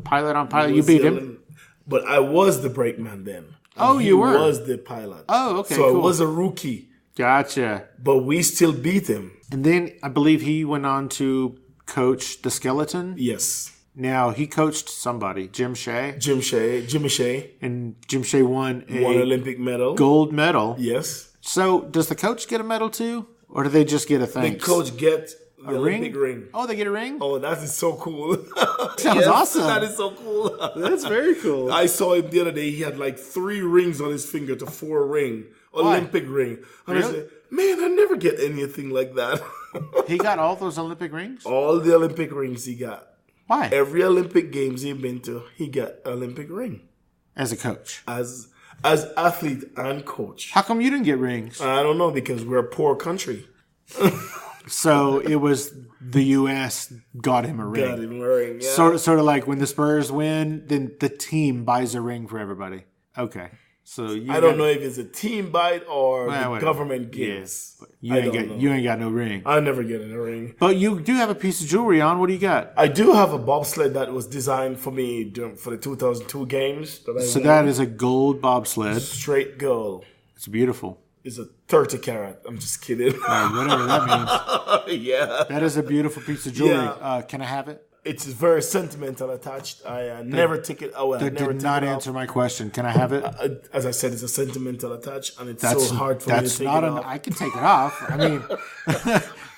Pilot on pilot. You beat him? But I was the brakeman then. You were? He was the pilot. Oh, okay, So cool. I was a rookie. Gotcha. But we still beat him. And then I believe he went on to coach the skeleton? Yes. Now, he coached somebody, Jimmy Shea. Jimmy Shea. And Jim Shea won an Olympic medal. Gold medal. Yes. So, does the coach get a medal too? Or do they just get a thanks? The coach gets the Olympic ring. Oh, they get a ring? Oh, that is so cool. Sounds awesome. That is so cool. That's very cool. I saw him the other day. He had like 3 rings on his finger to 4 ring. Olympic ring. And really? I said, man, I never get anything like that. He got all those Olympic rings? All the Olympic rings he got. Why? Every Olympic Games he's been to, he got an Olympic ring. As a coach? As athlete and coach. How come you didn't get rings? I don't know, because we're a poor country. So it was the U.S. got him a ring. Got him a ring, yeah. Sort of like when the Spurs win, then the team buys a ring for everybody. Okay. So I don't know if it's a team bite or the government gives. Yes. You ain't got no ring. I never get a ring. But you do have a piece of jewelry on. What do you got? I do have a bobsled that was designed for me for the 2002 games. That is a gold bobsled. Straight gold. It's beautiful. It's a 30 carat. I'm just kidding. Whatever that means. Yeah. That is a beautiful piece of jewelry. Yeah. Can I have it? It's very sentimental attached. I never take it away. That did not answer my question. Can I have it? As I said, it's a sentimental attached, and it's so hard for me to take it off. I can take it off. I mean,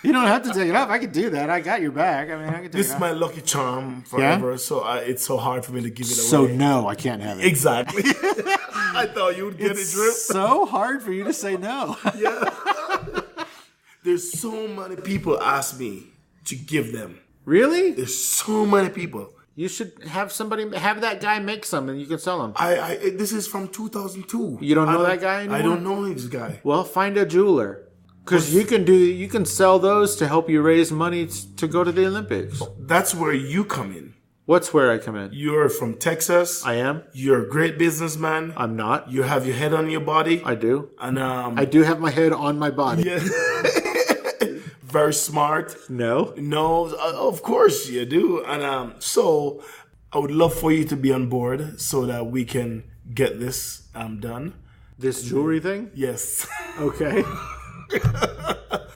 you don't have to take it off. I can do that. I got your back. I mean, I can take it off. This is my lucky charm forever, so it's so hard for me to give it away. So no, I can't have it. Exactly. I thought you would get it, Drip. It's so hard for you to say no. Yeah. There's so many people ask me to give them. Really? There's so many people. You should have that guy make some and you can sell them. This is from 2002. You don't know that guy anymore? I don't know this guy. Well, find a jeweler. Because you can sell those to help you raise money to go to the Olympics. That's where you come in. What's where I come in? You're from Texas. I am. You're a great businessman. I'm not. You have your head on your body. I do. And I do have my head on my body. Yeah. Very smart. No, of course you do. And so I would love for you to be on board so that we can get this done. This jewelry thing? Yes. Okay.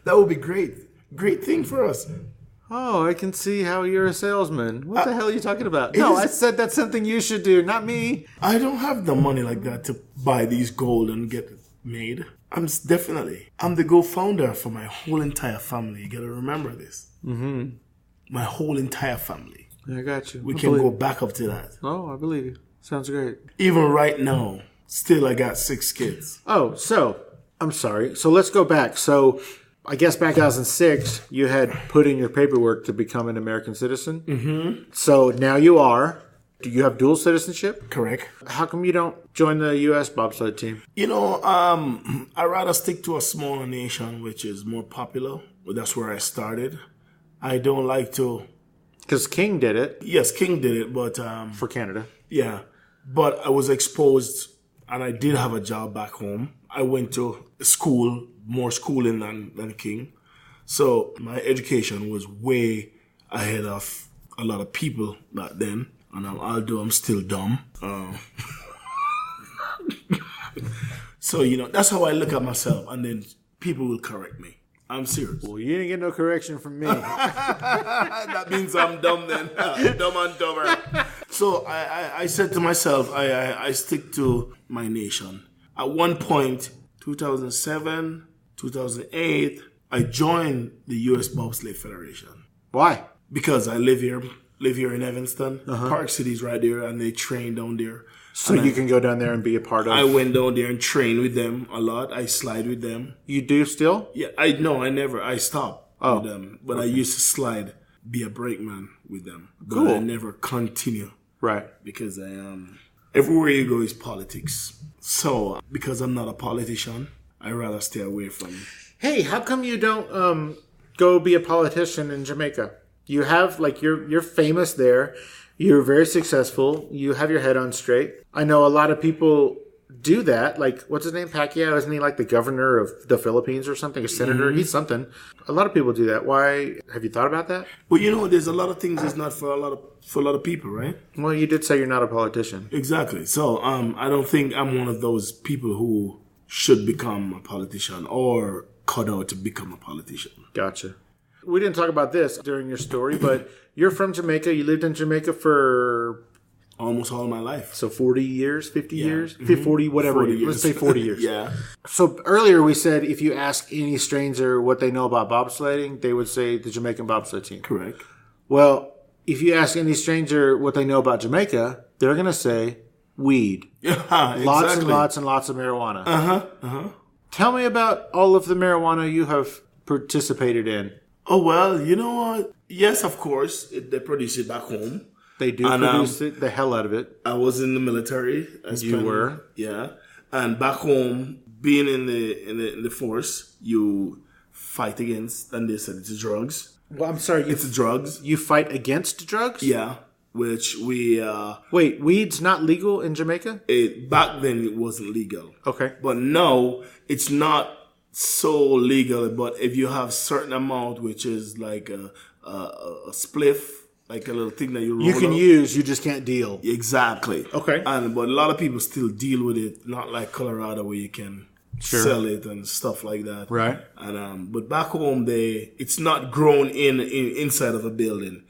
That would be great. Great thing for us. Oh, I can see how you're a salesman. What the hell are you talking about? No, I said that's something you should do, not me. I don't have the money like that to buy these gold and get it made. I'm the co-founder for my whole entire family. You gotta remember this. Mm-hmm. My whole entire family. I got you. We can go back up to that. Oh, I believe you. Sounds great. Even right now, still I got 6 kids. Oh, so, I'm sorry. So let's go back. So, I guess back in 2006, you had put in your paperwork to become an American citizen. Mm-hmm. So now you are. Do you have dual citizenship? Correct. How come you don't join the U.S. bobsled team? I'd rather stick to a smaller nation, which is more popular. That's where I started. I don't like to... Because King did it. Yes, King did it, but... For Canada. Yeah. But I was exposed, and I did have a job back home. I went to school, more schooling than King. So my education was way ahead of a lot of people back then. And although I'm still dumb. So, that's how I look at myself. And then people will correct me. I'm serious. Well, you didn't get no correction from me. That means I'm dumb then. Dumb and dumber. So I said to myself, I stick to my nation. At one point, 2007, 2008, I joined the U.S. Bobsleigh Federation. Why? Because I live here in Evanston. Park City's right there, and they train down there. So you can go down there and be a part of... I went down there and trained with them a lot. I slide with them. You do still? Yeah, I stopped with them. But okay. I used to slide, be a brakeman with them. But cool. I never continue. Right. Because everywhere you go is politics. So, because I'm not a politician, I'd rather stay away from... Hey, how come you don't go be a politician in Jamaica? You have, you're famous there. You're very successful. You have your head on straight. I know a lot of people do that. Like, what's his name? Pacquiao? Isn't he like the governor of the Philippines or something? A senator? He's something. A lot of people do that. Why? Have you thought about that? Well, there's a lot of things that's not for a lot of people, right? Well, you did say you're not a politician. Exactly. So I don't think I'm one of those people who should become a politician or cut out to become a politician. Gotcha. We didn't talk about this during your story, but you're from Jamaica. You lived in Jamaica for almost all my life. So 40 years, 50 years? 40, whatever. 40 years. Let's say 40 years. Yeah. So earlier we said if you ask any stranger what they know about bobsledding, they would say the Jamaican bobsled team. Correct. Well, if you ask any stranger what they know about Jamaica, they're going to say weed. Yeah, lots and lots and lots of marijuana. Tell me about all of the marijuana you have participated in. Oh, well, you know what? Yes, of course. They produce it back home. They do produce it, the hell out of it. I was in the military. You were? Yeah. And back home, being in the force, you fight against, and they said it's drugs. Well, I'm sorry. It's drugs. You fight against drugs? Yeah. Which we... Wait, weed's not legal in Jamaica? Back then, it wasn't legal. Okay. But now, it's not so legal, but if you have certain amount, which is like a spliff, like a little thing that you roll you can up. use, you just can't deal. Exactly. Okay. But a lot of people still deal with it, not like Colorado where you can sell it and stuff like that. Right. And but back home, it's not grown inside of a building.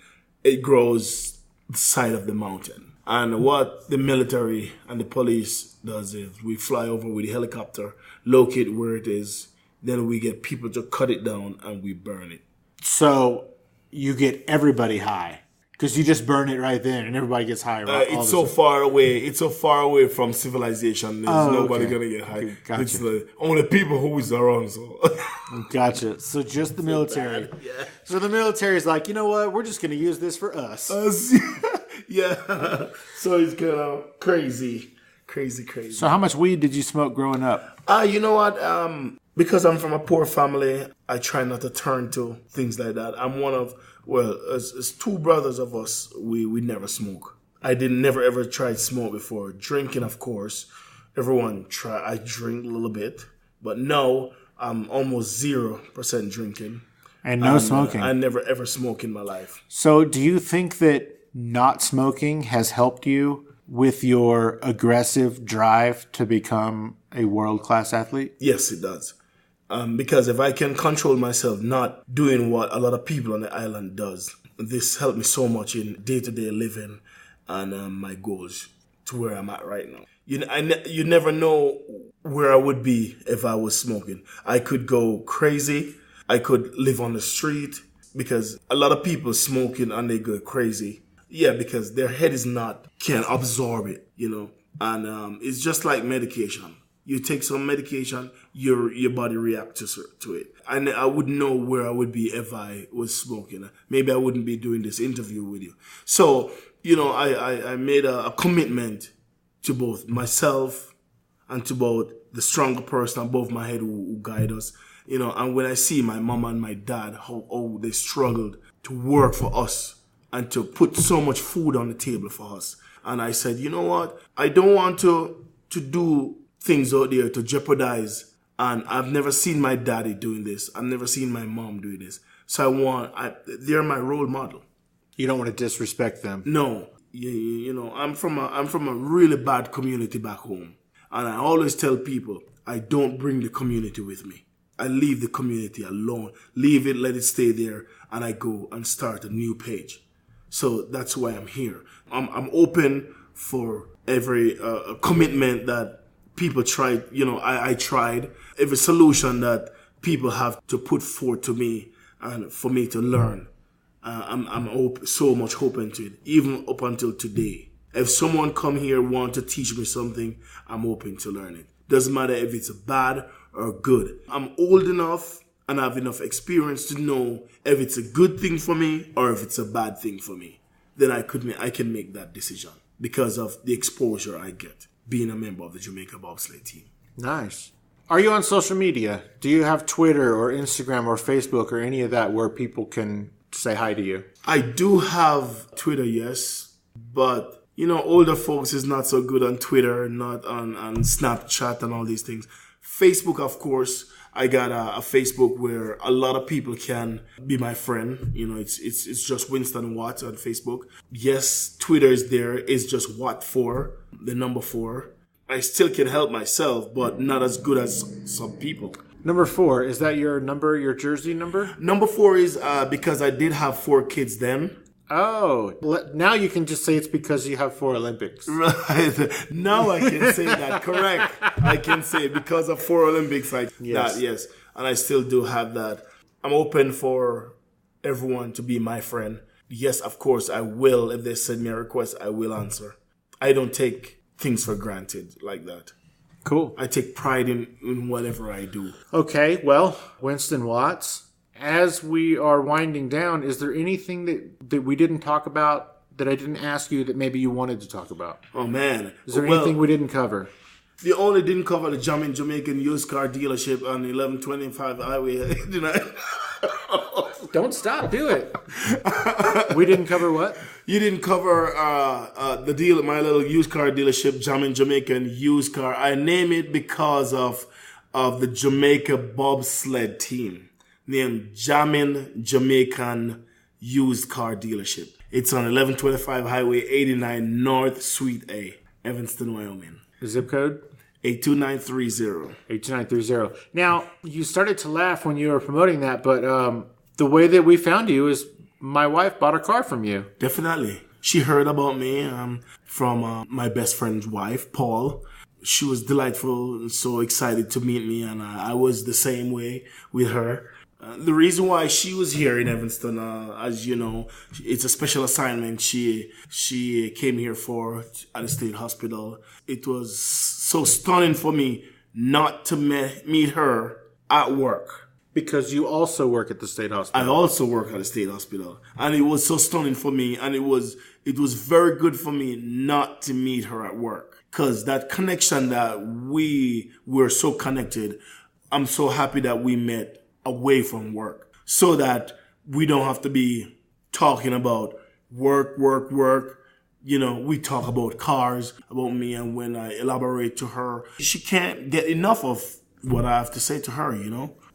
It grows the side of the mountain. And what the military and the police does is we fly over with a helicopter, locate where it is, then we get people to cut it down and we burn it. So you get everybody high because you just burn it right there and everybody gets high. It's so far away. It's so far away from civilization. There's nobody going to get high. Okay, gotcha. It's the only people who is around. So. Gotcha. So just the military. Yeah. So the military is like, you know what? We're just going to use this for us. Yeah. So it's kind of crazy. So how much weed did you smoke growing up? You know what? Because I'm from a poor family, I try not to turn to things like that. I'm one of, as two brothers of us, we never smoke. I never ever tried smoke before. Drinking, of course. Everyone try. I drink a little bit. But no, I'm almost 0% drinking. And no smoking. I never ever smoke in my life. So do you think that not smoking has helped you with your aggressive drive to become a world-class athlete? Yes, it does. Because if I can control myself not doing what a lot of people on the island does, this helped me so much in day-to-day living and my goals to where I'm at right now. You never know where I would be if I was smoking. I could go crazy. I could live on the street because a lot of people smoking and they go crazy. Yeah, because their head can't absorb it, And it's just like medication. You take some medication, your body reacts to it. And I wouldn't know where I would be if I was smoking. Maybe I wouldn't be doing this interview with you. So, I made a commitment to both myself and to both the stronger person above my head who guide us. And when I see my mom and my dad, how they struggled to work for us and to put so much food on the table for us. And I said, you know what? I don't want to do things out there to jeopardize. And I've never seen my daddy doing this. I've never seen my mom doing this. So they're my role model. You don't want to disrespect them. No. I'm from a really bad community back home. And I always tell people, I don't bring the community with me. I leave the community alone. Leave it, let it stay there. And I go and start a new page. So that's why I'm here. I'm open for every commitment that people tried. I tried every solution that people have to put forth to me and for me to learn. I'm so much open to it, even up until today. If someone come here want to teach me something, I'm open to learn it. Doesn't matter if it's bad or good. I'm old enough and I have enough experience to know if it's a good thing for me or if it's a bad thing for me. Then I can make that decision because of the exposure I get being a member of the Jamaica bobsled team. Nice. Are you on social media? Do you have Twitter or Instagram or Facebook or any of that where people can say hi to you? I do have Twitter, yes. But, older folks is not so good on Twitter, not on Snapchat and all these things. Facebook, of course, I got a Facebook where a lot of people can be my friend. It's just Winston Watt on Facebook. Yes, Twitter is there. It's just Watt4, the number 4. I still can help myself, but not as good as some people. Number 4, is that your number, your jersey number? Number 4 is because I did have 4 kids then. Oh, now you can just say it's because you have 4 Olympics. Right. Now I can say that. Correct. I can say because of 4 Olympics, yes. And I still do have that. I'm open for everyone to be my friend. Yes, of course, I will. If they send me a request, I will answer. I don't take things for granted like that. Cool. I take pride in whatever I do. Okay, well, Winston Watts, as we are winding down, is there anything that we didn't talk about that I didn't ask you that maybe you wanted to talk about? Oh, man. Is there anything we didn't cover? The only didn't cover the Jammin Jamaican used car dealership on 1125 highway. Don't stop. Do it. We didn't cover what? You didn't cover the deal at my little used car dealership, Jammin Jamaican used car. I name it because of the Jamaica bobsled team named Jammin Jamaican used car dealership. It's on 1125 Highway 89 North Suite A, Evanston, Wyoming. Zip code? 82930. 82930. Now, you started to laugh when you were promoting that, but the way that we found you is my wife bought a car from you. Definitely. She heard about me from my best friend's wife, Paul. She was delightful and so excited to meet me, and I was the same way with her. The reason why she was here in Evanston, as you know, it's a special assignment she came here for at the state hospital. It was so stunning for me not to meet her at work. Because you also work at the state hospital. I also work at the state hospital. And it was so stunning for me, and it was very good for me not to meet her at work. Because that connection that we were so connected, I'm so happy that we met away from work, so that we don't have to be talking about work. We talk about cars, about me, and when I elaborate to her, she can't get enough of what I have to say to her,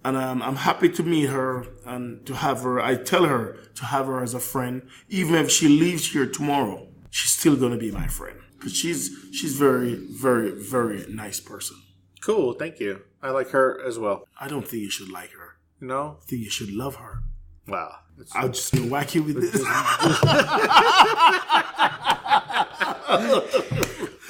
And I'm happy to meet her and to have her. I tell her to have her as a friend. Even if she leaves here tomorrow, she's still going to be my friend. Because she's very, very, very nice person. Cool, thank you. I like her as well. I don't think you should like her. No? I think you should love her. Wow. I'll just whack you with this.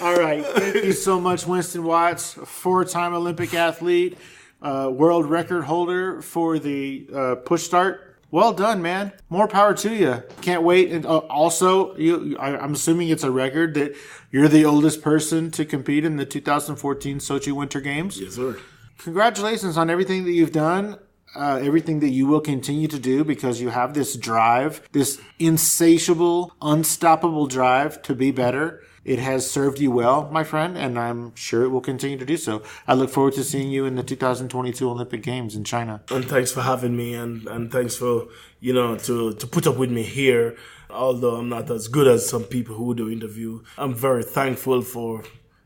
All right. Thank you so much, Winston Watts, 4-time Olympic athlete, world record holder for the push start. Well done, man. More power to you. Can't wait. And also, I'm assuming it's a record that you're the oldest person to compete in the 2014 Sochi Winter Games. Yes, sir. Congratulations on everything that you've done. Everything that you will continue to do, because you have this drive, this insatiable, unstoppable drive to be better. It has served you well, my friend, and I'm sure it will continue to do so. I look forward to seeing you in the 2022 Olympic Games in China. And thanks for having me, and thanks for, to put up with me here. Although I'm not as good as some people who do interview, I'm very thankful for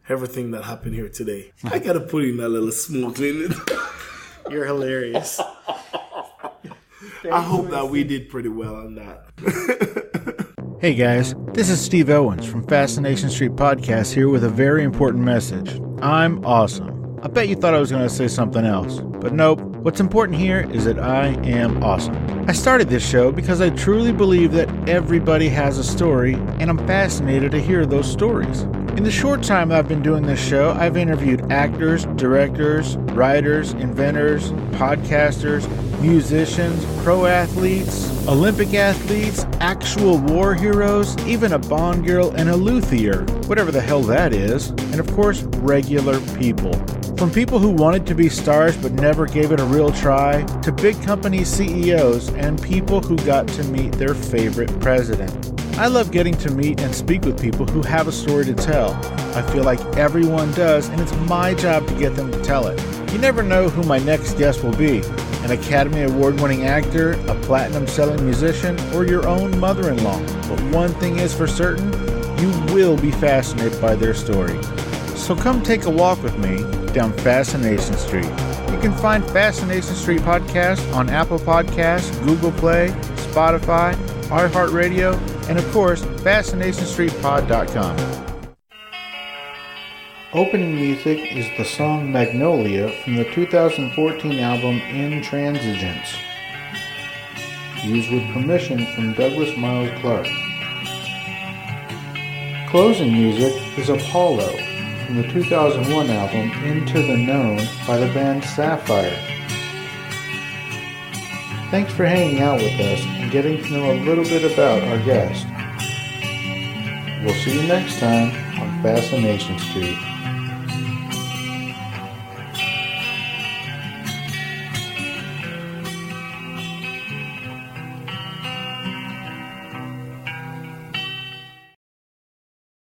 everything that happened here today. I got to put in that little smoke in it. You're hilarious. I hope that we did pretty well on that. Hey guys, this is Steve Owens from Fascination Street Podcast here with a very important message. I'm awesome. I bet you thought I was going to say something else, but nope. What's important here is that I am awesome. I started this show because I truly believe that everybody has a story, and I'm fascinated to hear those stories. In the short time I've been doing this show, I've interviewed actors, directors, writers, inventors, podcasters, musicians, pro athletes, Olympic athletes, actual war heroes, even a Bond girl and a luthier, whatever the hell that is, and of course, regular people. From people who wanted to be stars but never gave it a real try, to big company CEOs and people who got to meet their favorite president. I love getting to meet and speak with people who have a story to tell. I feel like everyone does, and it's my job to get them to tell it. You never know who my next guest will be. An Academy Award-winning actor, a platinum-selling musician, or your own mother-in-law. But one thing is for certain, You will be fascinated by their story. So come take a walk with me down Fascination Street. You can find Fascination Street Podcast on Apple Podcasts, Google Play, Spotify, iHeartRadio, and of course, FascinationStreetPod.com. Opening music is the song Magnolia from the 2014 album Intransigence, used with permission from Douglas Miles Clark. Closing music is Apollo from the 2001 album Into the Known by the band Sapphire. Thanks for hanging out with us and getting to know a little bit about our guest. We'll see you next time on Fascination Street.